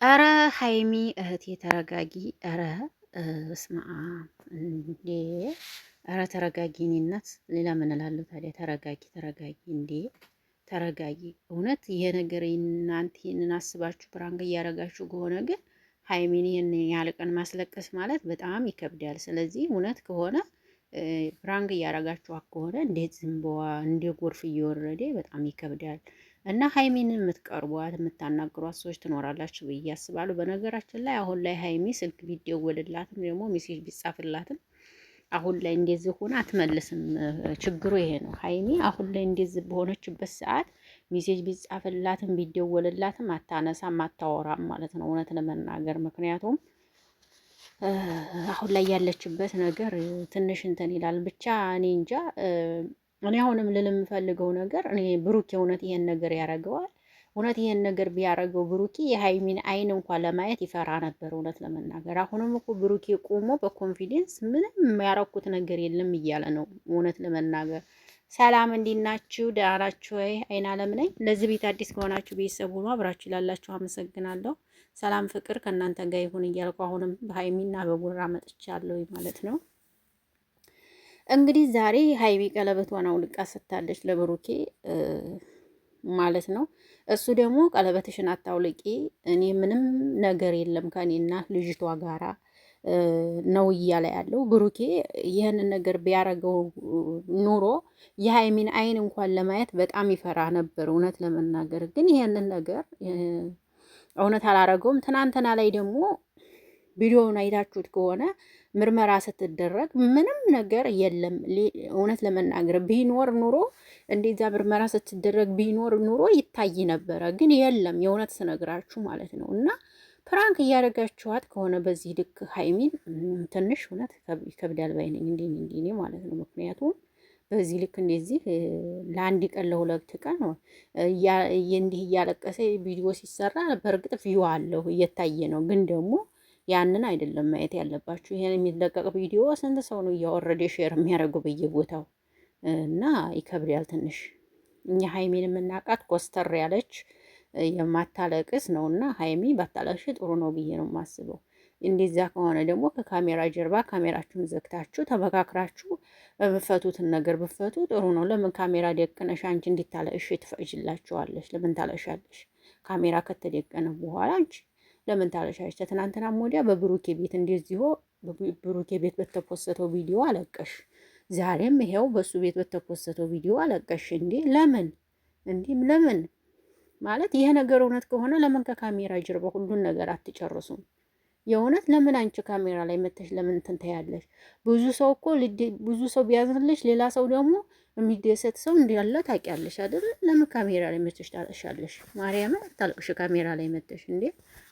አረ ሀይሚ እህቴ ተረጋጊ። አረ እስማ እንዴ! አረ ተረጋጊ። እኔ እናት ሌላ ምን እላለሁ ታዲያ? ተረጋጊ ተረጋጊ እንዴ! ተረጋጊ። እውነት ይሄ ነገር እናንተ ይሄንን አስባችሁ ፕራንክ እያደረጋችሁ ከሆነ ግን ሀይሚን ይሄን ያህል ቀን ማስለቀስ ማለት በጣም ይከብዳል። ስለዚህ እውነት ከሆነ ፕራንክ እያደረጋችኋት ከሆነ እንዴት ዝንበዋ እንደ ጎርፍ እየወረደ በጣም ይከብዳል። እና ሀይሚን የምትቀርቧት የምታናግሯት ሰዎች ትኖራላችሁ ብዬ አስባለሁ። በነገራችን ላይ አሁን ላይ ሀይሚ ስልክ ቢደወልላትም ደግሞ ሜሴጅ ቢጻፍላትም አሁን ላይ እንደዚህ ሆነ አትመልስም። ችግሩ ይሄ ነው። ሀይሚ አሁን ላይ እንደዚህ በሆነችበት ሰዓት ሜሴጅ ቢጻፍላትም ቢደወልላትም አታነሳም፣ አታወራም ማለት ነው እውነት ለመናገር ምክንያቱም አሁን ላይ ያለችበት ነገር ትንሽ እንትን ይላል። ብቻ እኔ እንጃ። እኔ አሁንም ልል የምፈልገው ነገር እኔ ብሩኬ እውነት ይሄን ነገር ያደርገዋል? እውነት ይሄን ነገር ቢያደርገው ብሩኬ የሀይሚን አይን እንኳን ለማየት ይፈራ ነበር እውነት ለመናገር። አሁንም እኮ ብሩኬ ቆሞ በኮንፊደንስ ምንም የሚያረኩት ነገር የለም እያለ ነው እውነት ለመናገር። ሰላም እንዴት ናችሁ? ደህና ናችሁ ወይ? አይን አለም ነኝ። ለዚህ ቤት አዲስ ከሆናችሁ ቤተሰብ ሁኑ። አብራችሁ ላላችሁ አመሰግናለሁ። ሰላም ፍቅር ከእናንተ ጋር ይሁን እያልኩ አሁንም በሀይሚና በቡራ መጥቻለሁ ማለት ነው። እንግዲህ ዛሬ ሀይሚ ቀለበቷን አውልቃ ሰጥታለች ለብሩኬ ማለት ነው። እሱ ደግሞ ቀለበትሽን አታውልቂ፣ እኔ ምንም ነገር የለም ከኔና ልጅቷ ጋራ ነው እያለ ያለው። ብሩኬ ይህንን ነገር ቢያረገው ኑሮ የሀይሚን አይን እንኳን ለማየት በጣም ይፈራ ነበር እውነት ለመናገር። ግን ይህንን ነገር እውነት አላረገውም። ትናንትና ላይ ደግሞ ቪዲዮውን አይታችሁት ከሆነ ምርመራ ስትደረግ ምንም ነገር የለም። እውነት ለመናገር ቢኖር ኑሮ እንደዛ ምርመራ ስትደረግ ቢኖር ኑሮ ይታይ ነበረ። ግን የለም፣ የእውነት ስነግራችሁ ማለት ነው። እና ፕራንክ እያደረጋችኋት ከሆነ በዚህ ልክ ሀይሚን ትንሽ እውነት ይከብዳል ባይነኝ እንዲህ ማለት ነው። ምክንያቱም በዚህ ልክ እንደዚህ ለአንድ ቀን ለሁለት ቀን እንዲህ እያለቀሰ ቪዲዮ ሲሰራ በእርግጥ ቪዩ አለው እየታየ ነው። ግን ደግሞ ያንን አይደለም ማየት ያለባችሁ። ይሄን የሚለቀቅ ቪዲዮ ስንት ሰው ነው እያወረደ ሼር የሚያደርገው በየቦታው? እና ይከብዳል ትንሽ። እኛ ሀይሚን የምናውቃት ኮስተር ያለች የማታለቅስ ነው። እና ሀይሚ ባታለቅሽ ጥሩ ነው ብዬ ነው የማስበው። እንደዛ ከሆነ ደግሞ ከካሜራ ጀርባ ካሜራችሁን ዘግታችሁ ተመካክራችሁ በምፈቱትን ነገር ብፈቱ ጥሩ ነው። ለምን ካሜራ ደቅነሽ አንቺ እንዲታለቅሽ ትፈቅጅላችኋለሽ? ለምን ታለሻለሽ? ካሜራ ከተደቀነ በኋላ አንቺ ለምን ታለሻለሽ? ትናንትና ወዲያ በብሩኬ ቤት እንደዚሁ ብሩኬ ቤት በተፖሰተው ቪዲዮ አለቀሽ። ዛሬም ይሄው በሱ ቤት በተፖሰተው ቪዲዮ አለቀሽ። ለምን ማለት ይሄ ነገር እውነት ከሆነ ለምን ከካሜራ ጀርባ ሁሉን ነገር አትጨርሱም? የእውነት ለምን አንቺ ካሜራ ላይ መተሽ ለምን እንትን ታያለሽ? ብዙ ሰው ቢያዝንልሽ ሌላ ሰው ደግሞ የሚደሰት ሰው እንዳለ ታውቂያለሽ አይደል? ለምን ካሜራ ላይ መተሽ ታለሻለሽ? ማርያምን አታልቅሽ ካሜራ ላይ መተሽ እንዴ!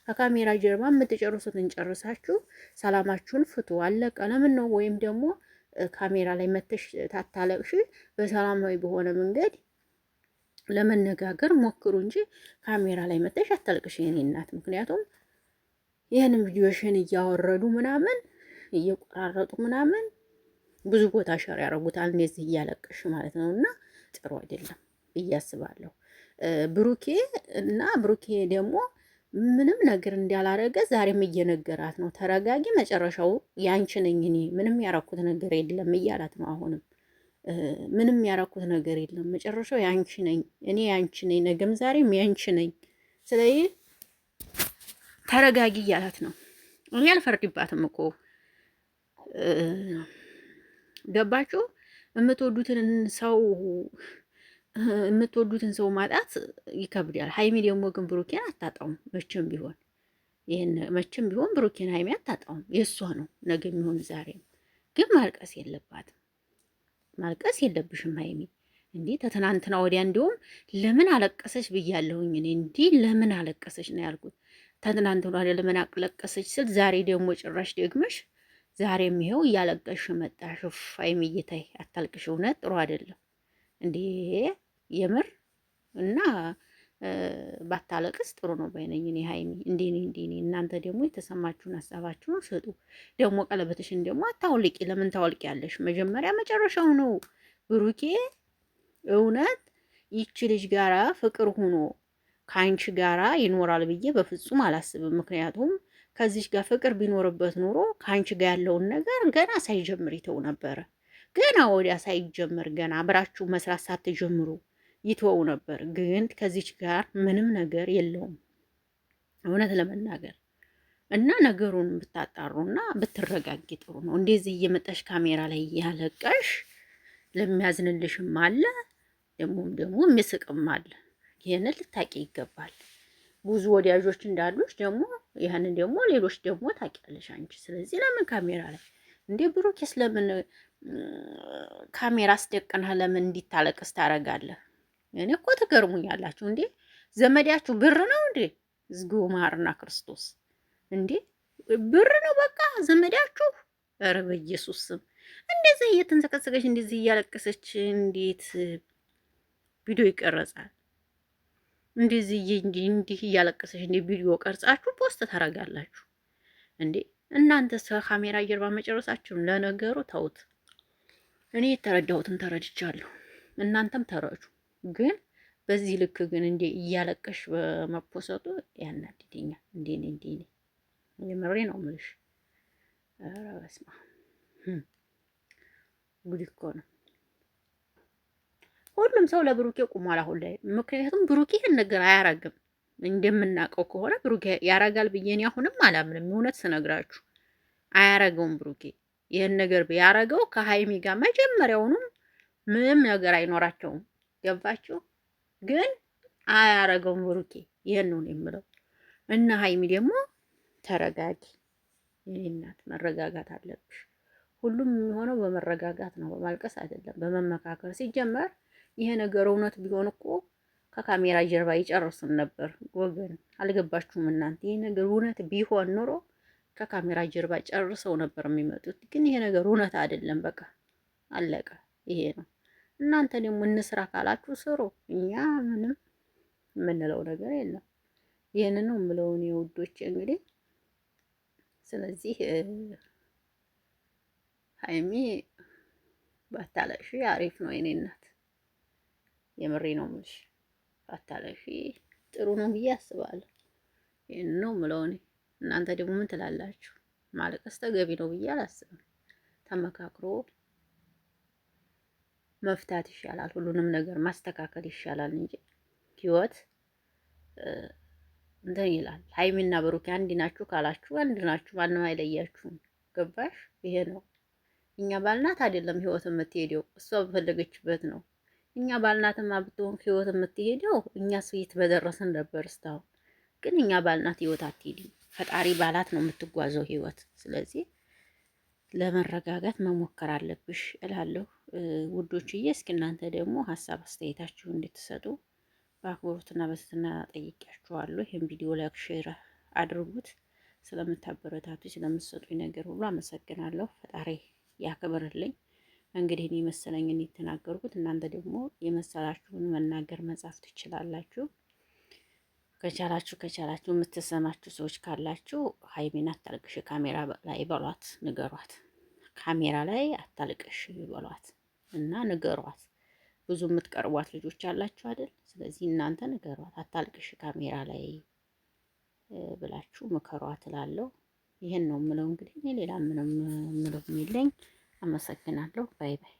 ከካሜራ ጀርባ የምትጨርሱትን ጨርሳችሁ ሰላማችሁን ፍቱ። አለቀ። ለምን ነው ወይም ደግሞ ካሜራ ላይ መተሽ ታታለቅሽ? በሰላማዊ በሆነ መንገድ ለመነጋገር ሞክሩ እንጂ ካሜራ ላይ መተሽ አታልቅሽ የኔ እናት። ምክንያቱም ይህንን ቪዲዮሽን እያወረዱ ምናምን እየቆራረጡ ምናምን ብዙ ቦታ ሸር ያደርጉታል እንደዚህ እያለቀሽ ማለት ነው። እና ጥሩ አይደለም ብዬ አስባለሁ። ብሩኬ ደግሞ ምንም ነገር እንዳላረገ ዛሬም እየነገራት ነው። ተረጋጊ፣ መጨረሻው ያንቺ ነኝ፣ እኔ ምንም ያረኩት ነገር የለም እያላት ነው። አሁንም ምንም ያረኩት ነገር የለም፣ መጨረሻው ያንቺ ነኝ፣ እኔ ያንቺ ነኝ፣ ነገም ዛሬም ያንቺ ነኝ። ስለዚህ ተረጋጊ እያላት ነው። እኔ አልፈርድባትም እኮ ገባችሁ? የምትወዱትን ሰው ማጣት ይከብዳል። ሀይሚ ደግሞ ግን ብሩኬን አታጣውም መቼም ቢሆን። መቼም ቢሆን ብሩኬን ሀይሚ አታጣውም፣ የእሷ ነው ነገ የሚሆን ዛሬም። ግን ማልቀስ የለባትም፣ ማልቀስ የለብሽም ሀይሚ። እንዲህ ተትናንትና ወዲያ እንዲሁም ለምን አለቀሰች ብያለሁኝ እኔ። እንዲህ ለምን አለቀሰች ነው ያልኩት። ተትናንትና ወዲያ ለምን አለቀሰች ስል ዛሬ ደግሞ ጭራሽ ደግመሽ ዛሬም ይሄው እያለቀሽ መጣሽ። ሀይሚዬ ተይ አታልቅሽ፣ እውነት ጥሩ አይደለም እንዴ የምር። እና ባታለቅስ ጥሩ ነው ባይነኝ እኔ ሀይሚ። እንዴ እናንተ ደግሞ የተሰማችሁን ሀሳባችሁን ስጡ። ደግሞ ቀለበትሽን ደግሞ አታውልቂ። ለምን ታወልቂያለሽ? መጀመሪያ መጨረሻው ነው ብሩኬ። እውነት ይቺ ልጅ ጋራ ፍቅር ሁኖ ከአንቺ ጋራ ይኖራል ብዬ በፍጹም አላስብም። ምክንያቱም ከዚች ጋር ፍቅር ቢኖርበት ኑሮ ከአንቺ ጋር ያለውን ነገር ገና ሳይጀምር ይተው ነበረ። ገና ወዲያ ሳይጀምር ገና አብራችሁ መስራት ሳትጀምሩ ይተወው ነበር። ግን ከዚች ጋር ምንም ነገር የለውም እውነት ለመናገር እና ነገሩን ብታጣሩና ብትረጋጊ ጥሩ ነው። እንደዚህ እየመጣሽ ካሜራ ላይ እያለቀሽ ለሚያዝንልሽም አለ ደግሞ የሚስቅም አለ። ይህንን ልታቂ ይገባል። ብዙ ወዳጆች እንዳሉሽ ደግሞ ይህንን ደግሞ ሌሎች ደግሞ ታውቂያለሽ አንቺ። ስለዚህ ለምን ካሜራ ላይ እንዴ ብሩኬስ ለምን ካሜራ አስደቅነህ ለምን እንዲታለቅስ ታረጋለህ? እኔ እኮ ትገርሙኛላችሁ እንዴ። ዘመዳችሁ ብር ነው እንዴ? ዝግቡ ማርና ክርስቶስ እንዴ ብር ነው በቃ ዘመዳችሁ። ኧረ በኢየሱስ ስም እንደዚህ እየተንሰቀሰቀች እንደዚህ እያለቀሰች እንዴት ቪዲዮ ይቀረጻል? እንደዚህ እንዲህ እያለቀሰች እንደ ቪዲዮ ቀርጻችሁ ፖስት ታረጋላችሁ እንዴ? እናንተ ካሜራ ጀርባ መጨረሳችሁን ለነገሩ ተውት። እኔ የተረዳሁትን ተረድቻለሁ፣ እናንተም ተረዱ። ግን በዚህ ልክ ግን እንዴ እያለቀሽ በመፖሰቱ ያናድደኛል። እንዴ የምሬ ነው የምልሽ። ኧረ በስመ አብ ጉድ እኮ ነው። ሁሉም ሰው ለብሩኬ ቁሟል አሁን ላይ። ምክንያቱም ብሩኬ ይህን ነገር አያረግም። እንደምናውቀው ከሆነ ብሩኬ ያረጋል ብዬ እኔ አሁንም አላምንም። እውነት ስነግራችሁ አያረገውም ብሩኬ። ይህን ነገር ቢያረገው ከሀይሚ ጋር መጀመሪያውኑም ምንም ነገር አይኖራቸውም። ገባችሁ? ግን አያረገውም ብሩኬ። ይህን ነው የምለው። እና ሀይሚ ደግሞ ተረጋጊ የኔ እናት፣ መረጋጋት አለብሽ። ሁሉም የሚሆነው በመረጋጋት ነው፣ በማልቀስ አይደለም፣ በመመካከር ሲጀመር ይሄ ነገር እውነት ቢሆን እኮ ከካሜራ ጀርባ ይጨርሱን ነበር ወገን። አልገባችሁም እናንተ? ይሄ ነገር እውነት ቢሆን ኑሮ ከካሜራ ጀርባ ጨርሰው ነበር የሚመጡት። ግን ይሄ ነገር እውነት አይደለም። በቃ አለቀ። ይሄ ነው። እናንተ ደግሞ እንስራ ካላችሁ ስሩ። እኛ ምንም የምንለው ነገር የለም። ይሄንን ነው የምለው እኔ ውዶቼ። እንግዲህ ስለዚህ ሀይሚ ባታለቅሺ አሪፍ ነው የኔ እናት። የምሬ ነው የምልሽ። ባታለቅሺ ጥሩ ነው ብዬ አስባለሁ። ይሄን ነው የምለው እኔ። እናንተ ደግሞ ምን ትላላችሁ? ማለቀስ ተገቢ ነው ብዬ አላስብም። ተመካክሮ መፍታት ይሻላል። ሁሉንም ነገር ማስተካከል ይሻላል እንጂ ህይወት እንትን ይላል። ሀይሚና ብሩኬ አንድ ናችሁ ካላችሁ አንድ ናችሁ፣ ማንም አይለያችሁም። ገባሽ? ይሄ ነው። እኛ ባልናት አይደለም ህይወት የምትሄደው፣ እሷ በፈለገችበት ነው። እኛ ባልናትማ ብትሆን ህይወት የምትሄደው እኛ ስዊት በደረሰን ነበር እስካሁን። ግን እኛ ባልናት ህይወት አትሄድም። ፈጣሪ ባላት ነው የምትጓዘው ህይወት። ስለዚህ ለመረጋጋት መሞከር አለብሽ እላለሁ ውዶችዬ። እስኪ እናንተ ደግሞ ሀሳብ አስተያየታችሁ እንድትሰጡ በአክብሮትና በትህትና ጠይቂያችኋለሁ። ይህን ቪዲዮ ላይክ፣ ሼር አድርጉት። ስለምታበረታቱ ስለምትሰጡኝ ነገር ሁሉ አመሰግናለሁ። ፈጣሪ ያክብርልኝ። እንግዲህ እኔ መሰለኝን የተናገርኩት፣ እናንተ ደግሞ የመሰላችሁን መናገር መጻፍ ትችላላችሁ። ከቻላችሁ የምትሰማችሁ ሰዎች ካላችሁ ሀይሚን አታልቅሽ ካሜራ ላይ በሏት፣ ንገሯት። ካሜራ ላይ አታልቅሽ በሏት እና ንገሯት። ብዙ የምትቀርቧት ልጆች አላችሁ አይደል? ስለዚህ እናንተ ንገሯት፣ አታልቅሽ ካሜራ ላይ ብላችሁ ምከሯት እላለሁ። ይሄን ነው የምለው። እንግዲህ እኔ ሌላ ምንም የምለው የሚለኝ። አመሰግናለሁ። ባይ ባይ።